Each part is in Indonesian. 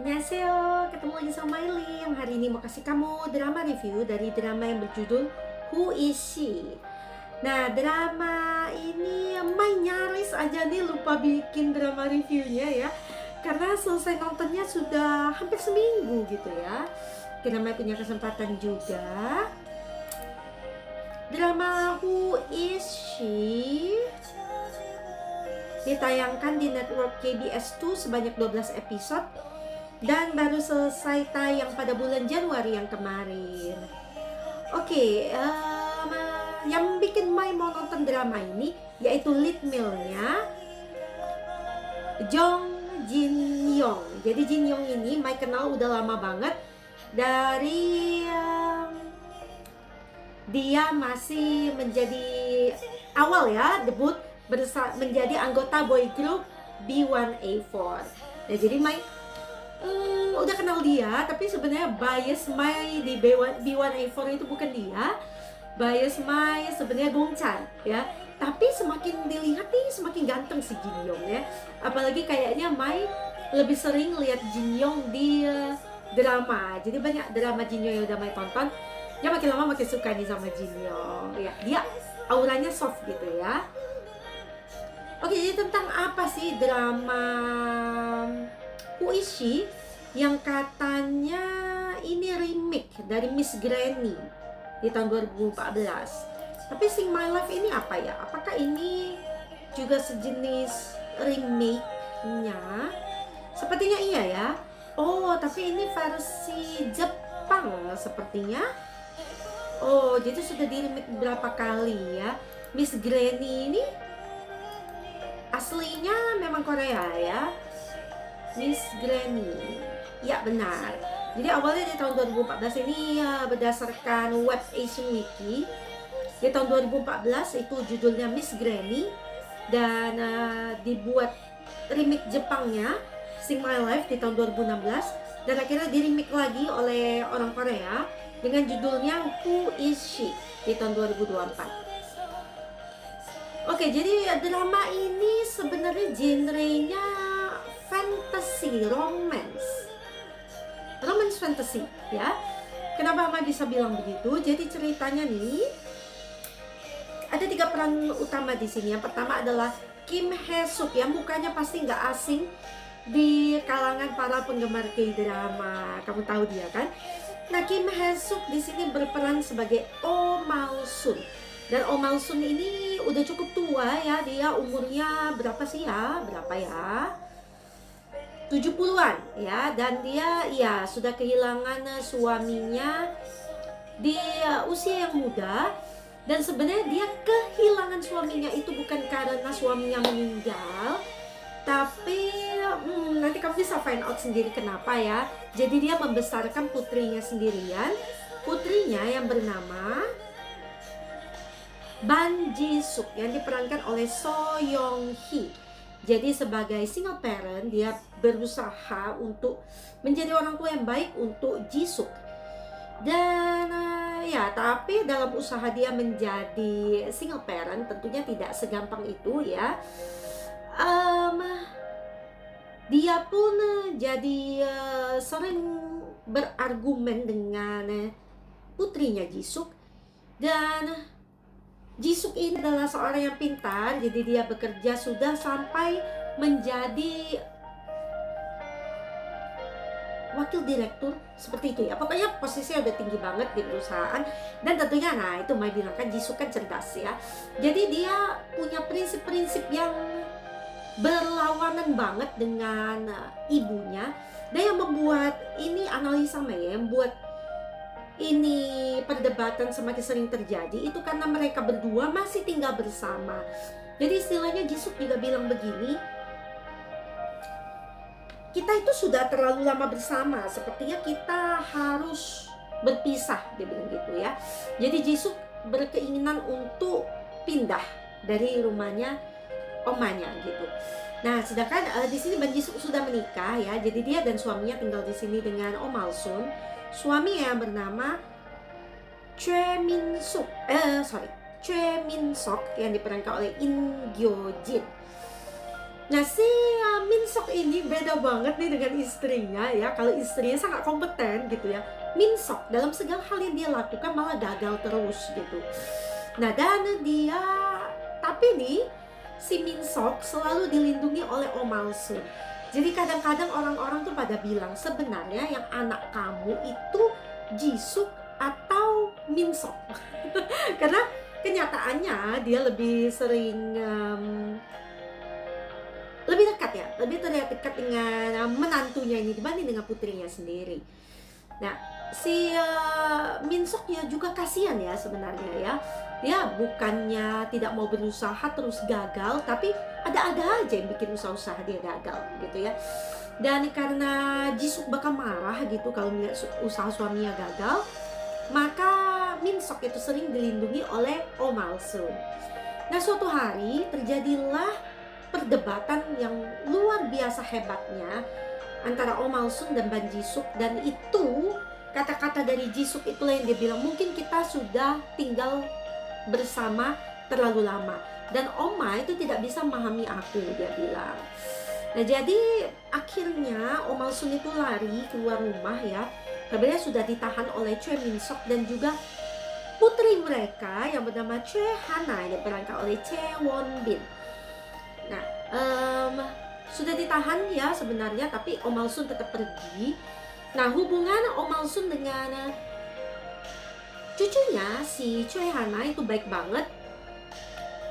Annyeonghaseyo, ketemu lagi sama Miley yang hari ini mau kasih kamu drama review dari drama yang berjudul Who Is She. Nah, drama ini Mai nyaris aja nih lupa bikin drama reviewnya ya, karena selesai nontonnya sudah hampir seminggu gitu ya. Karena Mai punya kesempatan juga. Drama Who Is She ditayangkan di network KBS 2 sebanyak 12 episode dan baru selesai tayang pada bulan Januari yang kemarin. Oke, yang bikin Mai mau nonton drama ini yaitu lead male-nya Jong Jin Yong. Jadi Jin Yong ini Mai kenal udah lama banget dari dia masih menjadi awal ya debut menjadi anggota boy group B1A4. Nah, jadi Mai udah kenal dia, tapi sebenarnya bias Mai di B1A4 itu bukan dia. Bias Mai sebenarnya Gongchan ya. Tapi semakin dilihat nih semakin ganteng si Jin Yong ya. Apalagi kayaknya Mai lebih sering lihat Jin Yong di drama. Jadi banyak drama Jin Yong yang udah Mai tonton. Ya makin lama makin suka nih sama Jin Yong ya. Dia auranya soft gitu ya. Oke, jadi tentang apa sih drama Who Is She yang katanya ini remake dari Miss Granny di tahun 2014. Tapi Sing My Life ini apa ya? Apakah ini juga sejenis remake-nya? Sepertinya iya ya. Oh, tapi ini versi Jepang sepertinya. Oh, jadi sudah di remake berapa kali ya. Miss Granny ini aslinya memang Korea ya. Miss Granny. Ya benar. Jadi awalnya di tahun 2014 ini berdasarkan web Asian Wiki. Di tahun 2014 itu judulnya Miss Granny dan dibuat remake Jepangnya Sing My Life di tahun 2016 dan akhirnya di remake lagi oleh orang Korea dengan judulnya Who Is She di tahun 2024. Oke, jadi drama ini sebenarnya genrenya fantasy, romance fantasy ya. Kenapa Mai bisa bilang begitu? Jadi ceritanya nih ada 3 peran utama di sini. Yang pertama adalah Kim Hae Suk yang mukanya pasti nggak asing di kalangan para penggemar K-drama. Kamu tahu dia kan? Nah, Kim Hae Suk di sini berperan sebagai Oh Mal Sun. Dan Oh Mal Sun ini udah cukup tua ya, dia umurnya berapa sih ya? Berapa ya? 70-an ya, dan dia ya sudah kehilangan suaminya di usia yang muda. Dan sebenarnya dia kehilangan suaminya itu bukan karena suaminya meninggal, tapi nanti kamu bisa find out sendiri kenapa ya. Jadi dia membesarkan putrinya sendirian. Putrinya yang bernama Ban Ji Suk yang diperankan oleh So Young Hee. Jadi sebagai single parent dia berusaha untuk menjadi orang tua yang baik untuk Ji Suk. Dan ya tapi dalam usaha dia menjadi single parent tentunya tidak segampang itu ya. Dia pun jadi sering berargumen dengan putrinya Ji Suk. Dan Jisuk ini adalah seorang yang pintar, jadi dia bekerja sudah sampai menjadi wakil direktur seperti itu ya. Pokoknya posisinya udah tinggi banget di perusahaan. Dan tentunya nah itu Mai bilang kan Jisuk kan cerdas ya. Jadi dia punya prinsip-prinsip yang berlawanan banget dengan ibunya. Dan yang membuat ini analisa Mai ya, yang membuat ini perdebatan semakin sering terjadi itu karena mereka berdua masih tinggal bersama. Jadi istilahnya Jisuk juga bilang begini, kita itu sudah terlalu lama bersama, sepertinya kita harus berpisah, dia bilang gitu ya. Jadi Jisuk berkeinginan untuk pindah dari rumahnya omanya gitu. Nah, sedangkan di sini Ban Jisuk sudah menikah ya. Jadi dia dan suaminya tinggal di sini dengan Oh Mal Sun. Suami yang bernama Choi Min Sok yang diperankan oleh In Gyo Jin. Nah, si Min Sok ini beda banget nih dengan istrinya ya. Kalau istrinya sangat kompeten gitu ya, Min Sok dalam segala hal yang dia lakukan malah gagal terus gitu. Nah dan dia, tapi nih si Min Sok selalu dilindungi oleh Om Malsun. Jadi kadang-kadang orang-orang tuh pada bilang sebenarnya yang anak kamu itu Jisuk atau Min Sok. Karena kenyataannya dia lebih sering lebih dekat ya, lebih terlihat dekat dengan menantunya ini dibanding dengan putrinya sendiri. Nah, si Min Sok ya juga kasihan ya sebenarnya ya. Dia bukannya tidak mau berusaha terus gagal, tapi ada-ada aja yang bikin usaha-usaha dia gagal gitu ya. Dan karena Jisuk bakal marah gitu kalau melihat usaha suaminya gagal, maka Min Sok itu sering dilindungi oleh Om Malsun. Nah suatu hari terjadilah perdebatan yang luar biasa hebatnya antara Om Malsun dan Ban Jisuk. Dan itu kata-kata dari Jisuk itulah yang dia bilang, mungkin kita sudah tinggal bersama terlalu lama dan Oma itu tidak bisa memahami aku, dia bilang. Nah jadi akhirnya Om Malsun itu lari keluar rumah ya. Kabarnya sudah ditahan oleh Choi Min Sok dan juga putri mereka yang bernama Choi Hana yang diperankan oleh Chae Won Bin. Nah sudah ditahan ya sebenarnya, tapi Om Malsun tetap pergi. Nah hubungan Om Malsun dengan cucunya si Choi Hana itu baik banget.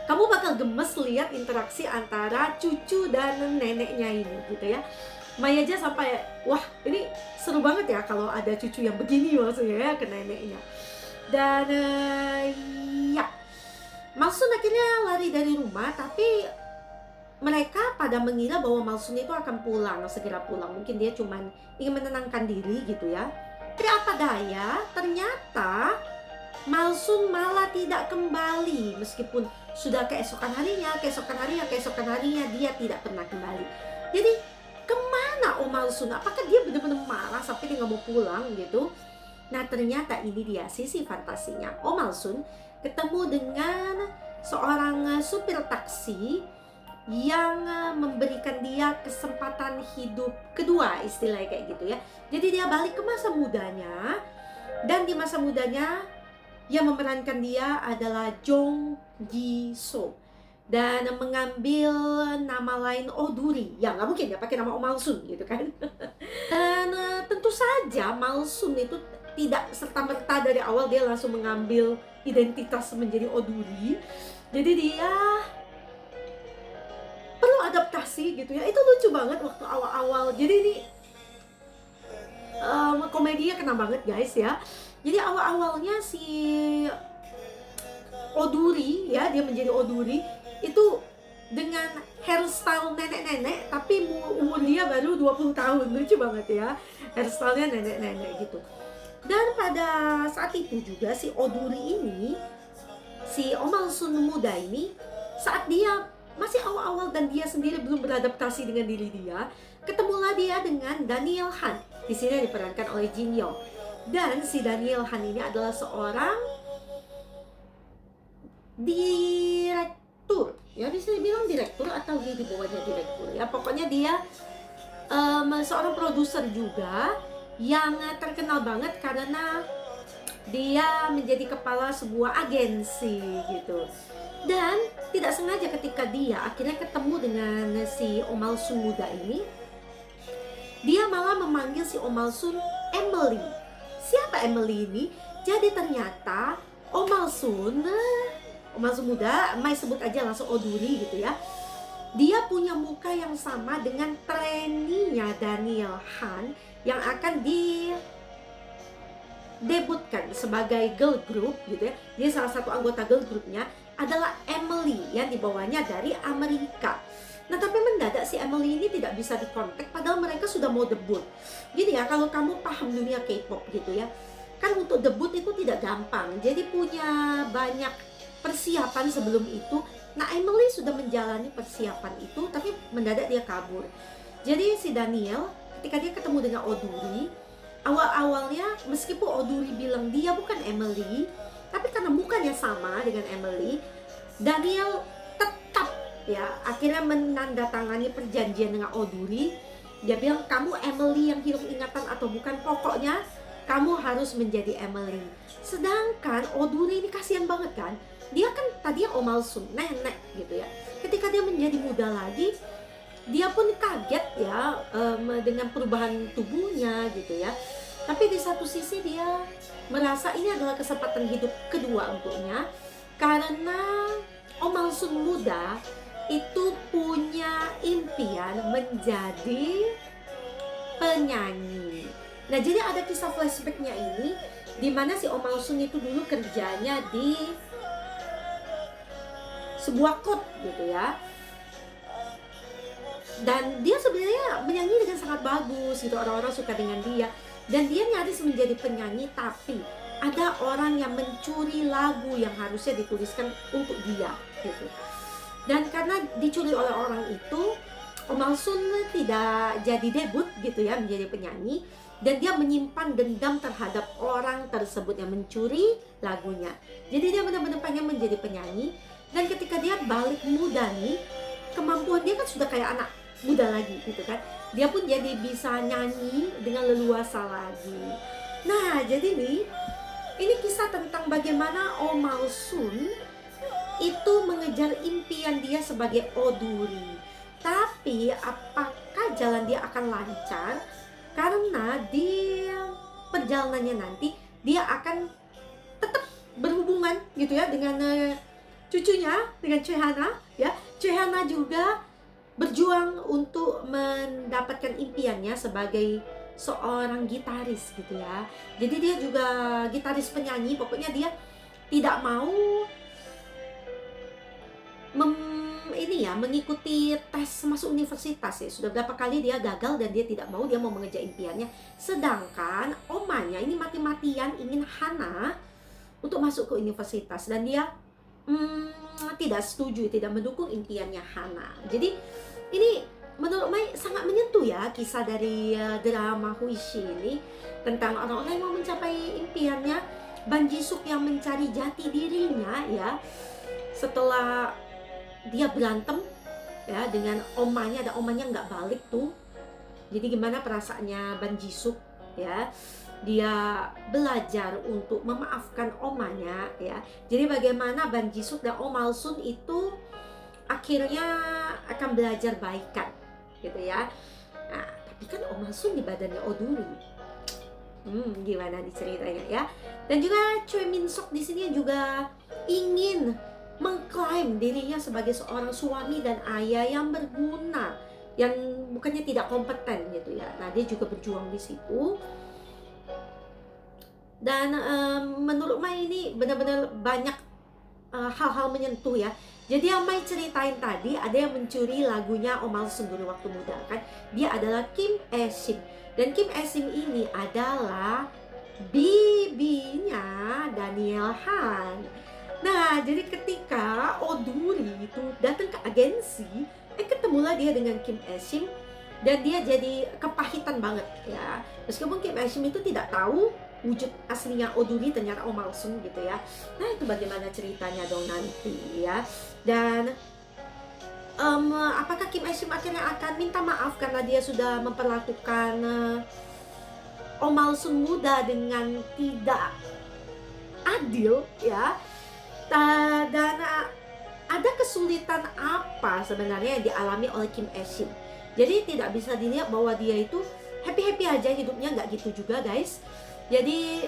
Kamu bakal gemes lihat interaksi antara cucu dan neneknya ini gitu ya. Maya aja sampai wah ini seru banget ya kalau ada cucu yang begini maksudnya ya ke neneknya. Dan ya Malsun akhirnya lari dari rumah, tapi mereka pada mengira bahwa Malsun itu akan pulang, segera pulang. Mungkin dia cuma ingin menenangkan diri gitu ya. Tapi apa daya, ternyata Malsun malah tidak kembali. Meskipun sudah keesokan harinya dia tidak pernah kembali. Jadi kemana Om Malsun? Apakah dia benar-benar marah sampai dia nggak mau pulang gitu? Nah ternyata ini dia sisi fantasinya. Om Malsun ketemu dengan seorang supir taksi yang memberikan dia kesempatan hidup kedua, istilahnya kayak gitu ya. Jadi dia balik ke masa mudanya, dan di masa mudanya yang memerankan dia adalah Jong Gi So dan mengambil nama lain Oduri. Ya nggak mungkin dia pakai nama Om Malsun gitu kan. Dan tentu saja Malsun itu tidak serta-merta dari awal dia langsung mengambil identitas menjadi Oduri. Jadi dia perlu adaptasi gitu ya. Itu lucu banget waktu awal-awal. Jadi ini komedinya kena banget guys ya. Jadi awal-awalnya si Oduri ya, dia menjadi Oduri itu dengan hairstyle nenek-nenek, tapi umur dia baru 20 tahun. Lucu banget ya, hairstylenya nenek-nenek gitu. Dan pada saat itu juga si Oduri ini, si Om Malsun muda ini, saat dia masih awal-awal dan dia sendiri belum beradaptasi dengan diri dia, ketemulah dia dengan Daniel Han. Di sini diperankan oleh Jin Yong. Dan si Daniel Han ini adalah seorang direktur, ya bisa dibilang direktur atau dia di bawahnya direktur ya. Pokoknya dia seorang produser juga yang terkenal banget karena dia menjadi kepala sebuah agensi gitu. Dan tidak sengaja ketika dia akhirnya ketemu dengan si Om Malsun muda ini, dia malah memanggil si Om Malsun Emily. Siapa Emily ini? Jadi ternyata Om Malsun muda, Mai sebut aja langsung Oduri gitu ya. Dia punya muka yang sama dengan trainee-nya Daniel Han yang akan debutkan sebagai girl group gitu ya. Dia salah satu anggota girl groupnya adalah Emily yang dibawanya dari Amerika. Nah tapi mendadak si Emily ini tidak bisa dikontak padahal mereka sudah mau debut. Gini ya, kalau kamu paham dunia K-pop gitu ya, kan untuk debut itu tidak gampang. Jadi punya banyak persiapan sebelum itu. Nah Emily sudah menjalani persiapan itu, tapi mendadak dia kabur. Jadi si Daniel ketika dia ketemu dengan Oduri, awal-awalnya meskipun Oduri bilang dia bukan Emily, tapi karena mukanya sama dengan Emily, Daniel tetap ya akhirnya menandatangani perjanjian dengan Oduri Dia bilang, kamu Emily yang hilang ingatan atau bukan, pokoknya kamu harus menjadi Emily. Sedangkan Oduri ini kasihan banget kan, dia kan tadinya Omalsun, nenek gitu ya. Ketika dia menjadi muda lagi, dia pun kaget ya dengan perubahan tubuhnya gitu ya. Tapi di satu sisi dia merasa ini adalah kesempatan hidup kedua untuknya, karena Omalsun muda itu punya impian menjadi penyanyi. Nah, jadi ada kisah flashbacknya ini, di mana si Omalsun itu dulu kerjanya di sebuah klub gitu ya. Dan dia sebenarnya menyanyi dengan sangat bagus gitu, orang-orang suka dengan dia. Dan dia nyaris menjadi penyanyi, tapi ada orang yang mencuri lagu yang harusnya dituliskan untuk dia gitu. Dan karena dicuri oleh orang itu, Omalsun tidak jadi debut gitu ya menjadi penyanyi. Dan dia menyimpan dendam terhadap orang tersebut yang mencuri lagunya. Jadi dia benar-benar pengen menjadi penyanyi. Dan ketika dia balik muda nih, kemampuan dia kan sudah kayak anak muda lagi gitu kan. Dia pun jadi bisa nyanyi dengan leluasa lagi. Nah, jadi nih, ini kisah tentang bagaimana Omalsun itu mengejar impian dia sebagai Oduri. Tapi apakah jalan dia akan lancar? Karena di perjalanannya nanti dia akan tetap berhubungan gitu ya dengan cucunya, dengan Chehana ya. Chehana juga berjuang untuk mendapatkan impiannya sebagai seorang gitaris gitu ya. Jadi dia juga gitaris penyanyi, pokoknya dia tidak mau mengikuti tes masuk universitas ya. Sudah berapa kali dia gagal dan dia tidak mau, dia mau mengejar impiannya. Sedangkan omanya ini mati-matian ingin Hana untuk masuk ke universitas, dan dia tidak setuju, tidak mendukung impiannya Hana. Jadi ini menurut Mai sangat menyentuh ya, kisah dari drama Huishi ini tentang orang-orang yang mau mencapai impiannya. Ban Jisuk yang mencari jati dirinya ya, setelah dia berantem ya dengan omanya, dan omanya nggak balik tuh. Jadi gimana perasaannya Ban Jisuk ya, dia belajar untuk memaafkan omanya ya. Jadi bagaimana Ban Jisuk dan Omalsun itu akhirnya akan belajar baikan gitu ya. Nah, tapi kan Omalsun di badannya Oduri. Gimana diceritanya ya. Dan juga Choi Min Sok di sini juga ingin mengklaim dirinya sebagai seorang suami dan ayah yang berguna, yang bukannya tidak kompeten gitu ya. Nah, dia juga berjuang di situ. Dan menurut Mai ini benar-benar banyak hal-hal menyentuh ya. Jadi yang Mai ceritain tadi, ada yang mencuri lagunya Omalsun dulu waktu muda kan. Dia adalah Kim Esim. Dan Kim Esim ini adalah bibinya Daniel Han. Nah, jadi ketika Oduri itu datang ke agensi, ketemulah dia dengan Kim Esim. Dan dia jadi kepahitan banget ya. Meskipun Kim Esim itu tidak tahu wujud aslinya Oduri ternyata Omalsun gitu ya. Nah, itu bagaimana ceritanya dong nanti ya. Dan apakah Kim Esim akhirnya akan minta maaf karena dia sudah memperlakukan Omalsun muda dengan tidak adil ya. Dan ada kesulitan apa sebenarnya yang dialami oleh Kim Esim. Jadi tidak bisa dilihat bahwa dia itu happy-happy aja hidupnya, nggak gitu juga guys. Jadi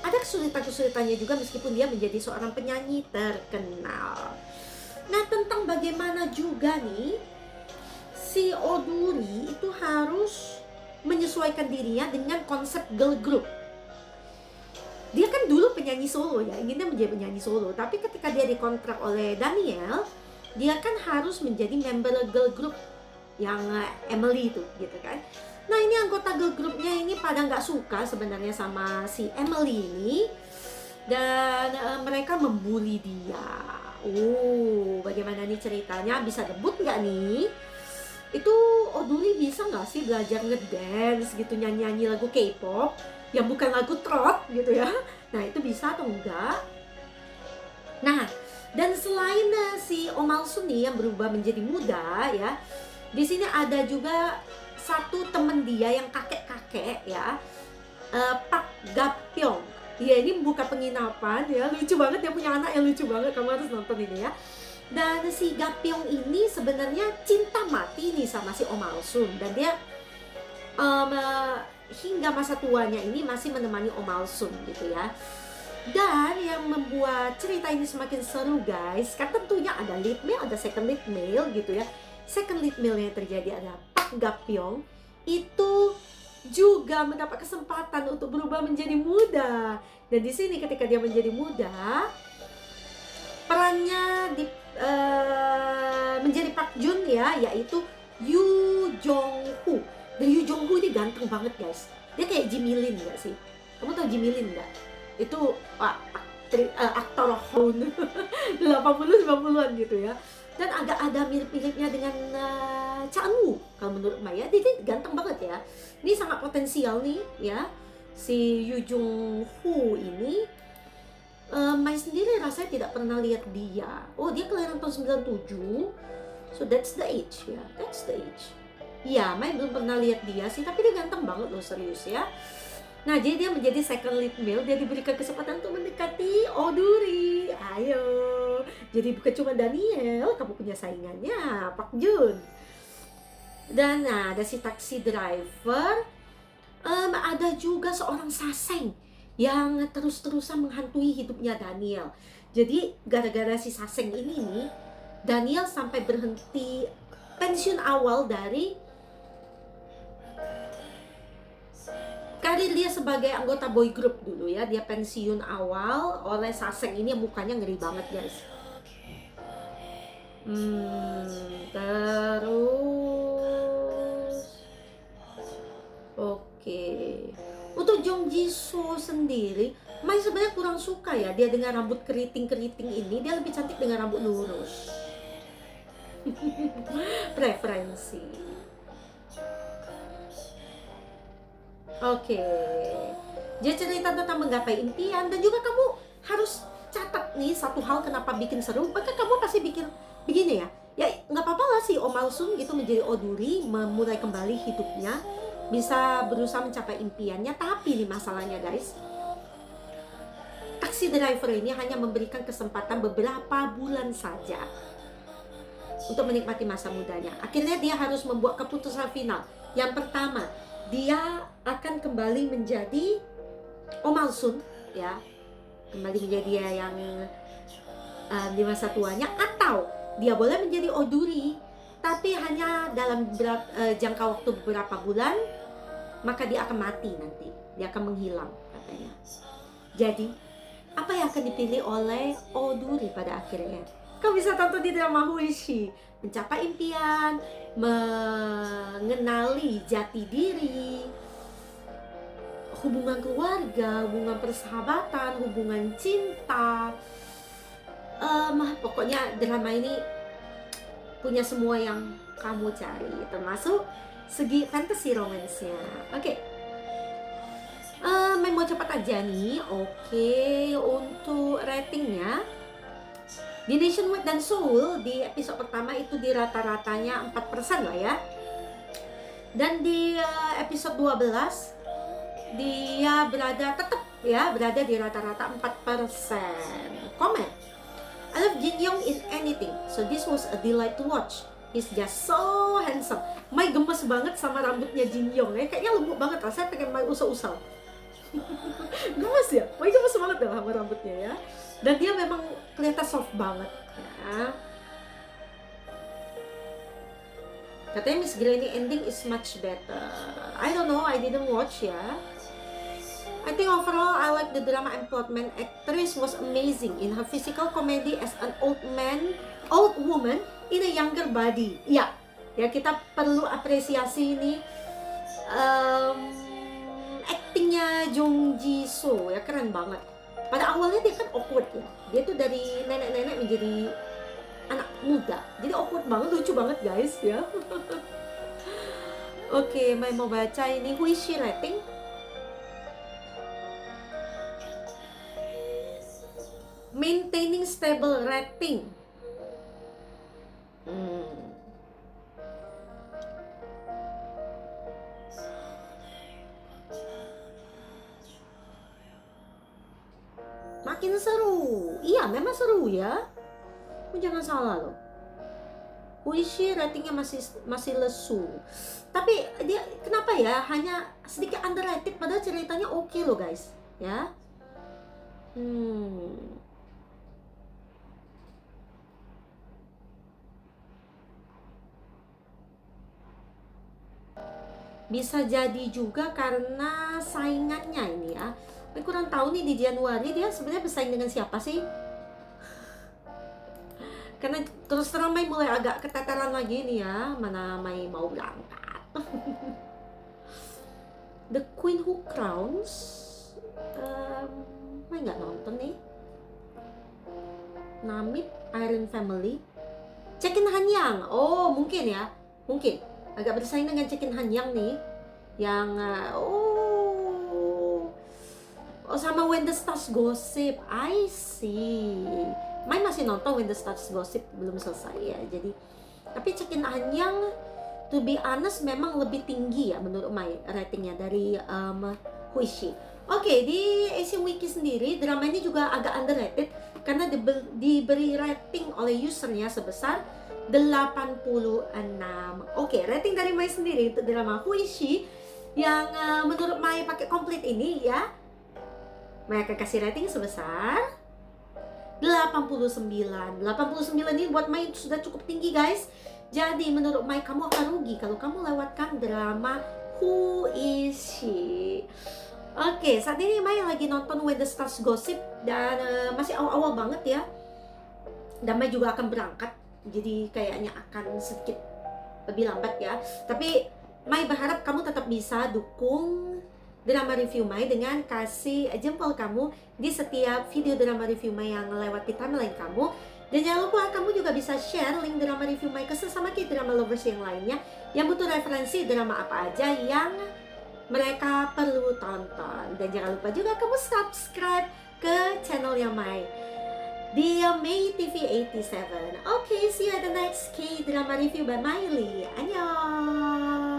ada kesulitan-kesulitannya juga meskipun dia menjadi seorang penyanyi terkenal. Nah, tentang bagaimana juga nih si Oduri itu harus menyesuaikan dirinya dengan konsep girl group. Dia kan dulu penyanyi solo ya, inginnya menjadi penyanyi solo. Tapi ketika dia dikontrak oleh Daniel, dia kan harus menjadi member girl group yang Emily itu gitu kan. Nah, ini anggota girl groupnya ini pada nggak suka sebenarnya sama si Emily ini. Dan mereka membuli dia. Bagaimana nih ceritanya? Bisa debut nggak nih? Itu Oduri bisa nggak sih belajar ngedance gitu, nyanyi-nyanyi lagu K-pop yang bukan lagu trot gitu ya? Nah, itu bisa atau enggak? Nah, dan selain si Omalsun nih yang berubah menjadi muda ya, di sini ada juga satu temen dia yang kakek-kakek ya, Pak Gapyong. Ya ini buka penginapan ya, lucu banget, dia punya anak yang lucu banget, kamu harus nonton ini ya. Dan si Gapyong ini sebenarnya cinta mati nih sama si Om Alsun, dan dia hingga masa tuanya ini masih menemani Om Alsun gitu ya. Dan yang membuat cerita ini semakin seru guys, kan tentunya ada lead male, ada second lead male gitu ya. Second lead male yang terjadi adalah Pak Gapyong itu juga mendapat kesempatan untuk berubah menjadi muda. Dan di sini ketika dia menjadi muda, perannya menjadi Park Jun ya, yaitu Yoo Jong Ho. Dan Yoo Jong Ho ini ganteng banget guys. Dia kayak Jimmy Lin gak sih? Kamu tau Jimmy Lin gak? Itu aktor Houn 80-90an gitu ya. Dan agak ada mirip-miripnya dengan Cha Eun-woo kalau menurut Maya. Dia ganteng banget ya. Ini sangat potensial nih ya. Si Yoo Jong Ho ini Mai sendiri rasanya tidak pernah lihat dia. Oh, dia kelahiran tahun 97. So that's the age ya. That's the age. Ya, Mai belum pernah lihat dia sih, tapi dia ganteng banget loh, serius ya. Nah, jadi dia menjadi second lead male, dia diberikan kesempatan untuk mendekati Oduri. Ayo. Jadi bukan cuma Daniel, kamu punya saingannya, Park Jun. Dan nah, ada si taxi driver. Ada juga seorang saseng yang terus-terusan menghantui hidupnya Daniel. Jadi gara-gara si saseng ini nih, Daniel sampai berhenti pensiun awal dari karir dia sebagai anggota boy group dulu ya. Dia pensiun awal oleh saseng ini yang mukanya ngeri banget guys. Terus oke. Untuk Jong Jisoo sendiri, Mai sebenarnya kurang suka ya dia dengan rambut keriting-keriting ini. Dia lebih cantik dengan rambut lurus. Preferensi. Oke. Dia cerita tentang menggapai impian, dan juga kamu harus catat nih satu hal kenapa bikin seru. Maka kamu pasti bikin begini ya. Ya nggak apa-apa lah si Om Alsun gitu menjadi Oduri, memulai kembali hidupnya, bisa berusaha mencapai impiannya. Tapi nih masalahnya guys, taksi driver ini hanya memberikan kesempatan beberapa bulan saja untuk menikmati masa mudanya. Akhirnya dia harus membuat keputusan final. Yang pertama, dia akan kembali menjadi Om Alsun ya, kembali menjadi dia yang di masa tuanya, atau dia boleh menjadi Oduri tapi hanya dalam jangka waktu beberapa bulan, maka dia akan mati nanti, dia akan menghilang katanya. Jadi apa yang akan dipilih oleh Oduri pada akhirnya? Kau bisa tonton di drama Huishi, mencapai impian, mengenali jati diri, hubungan keluarga, hubungan persahabatan, hubungan cinta. Pokoknya drama ini punya semua yang kamu cari, termasuk segi fantasy romance-nya. Oke. Mau cepat aja nih. Oke, untuk ratingnya di Nationwide dan Seoul di episode pertama itu di rata-ratanya 4% lah ya. Dan di episode 12 dia tetap berada di rata-rata 4%. Comment: I love Jin Young in anything, so this was a delight to watch. He's just so handsome. Mai gemes banget sama rambutnya Jin Young ya, kayaknya lembut banget, rasanya pengen Mai usah-usah. Gemes ya, Mai gemes banget dah sama rambutnya ya. Dan dia memang kelihatan soft banget ya. Katanya Miss Granny ending is much better. I don't know, I didn't watch ya. I think overall I like the drama and plot. Main actress was amazing in her physical comedy as an old woman in a younger body. Ya kita perlu apresiasi ini actingnya Jong Jisoo ya, keren banget. Pada awalnya dia kan awkward ya, dia tuh dari nenek-nenek menjadi anak muda, jadi awkward banget, lucu banget guys ya. Oke, Mai mau baca ini Huishi rating. Maintaining stable rating. makin seru. Iya, memang seru ya. Jangan salah loh. Huishi ratingnya masih lesu. Tapi dia kenapa ya hanya sedikit underrated padahal ceritanya oke loh guys, ya. Bisa jadi juga karena saingannya ini ya. Tapi kurang tahu nih di Januari dia sebenarnya bersaing dengan siapa sih? Karena terus terang Mai mulai agak keteteran lagi nih ya, mana Mai mau berangkat. The Queen Who Crowns, Mai nggak nonton nih. Namib, Iron Family, Check-in Hanyang. Oh mungkin ya, mungkin agak bersaing dengan Check-in Hanyang nih, yang sama When the Stars Gossip. I see. Mai masih nonton When the Stars Gossip, belum selesai ya. Jadi tapi Check-in Hanyang to be honest memang lebih tinggi ya menurut Mai ratingnya dari Huishi. Oke, di Asian Wiki sendiri drama ini juga agak underrated karena diberi rating oleh usernya sebesar 86. Oke, rating dari Mai sendiri untuk drama Huishi yang menurut Mai pakai komplit ini ya, Mai akan kasih rating sebesar 89. 89 ini buat Mai sudah cukup tinggi guys. Jadi menurut Mai kamu akan rugi kalau kamu lewatkan drama Who Is She. Oke, saat ini Mai lagi nonton When the Stars Gossip dan masih awal-awal banget ya. Dan Mai juga akan berangkat, jadi kayaknya akan sedikit lebih lambat ya. Tapi Mai berharap kamu tetap bisa dukung drama review Mai dengan kasih jempol kamu di setiap video drama review Mai yang lewat di timeline kamu. Dan jangan lupa kamu juga bisa share link drama review Mai ke sesama K-drama lovers yang lainnya yang butuh referensi drama apa aja yang mereka perlu tonton. Dan jangan lupa juga kamu subscribe ke channel yang Mai di May TV 87. Okay, see you at the next K-drama review by Miley. Annyeong!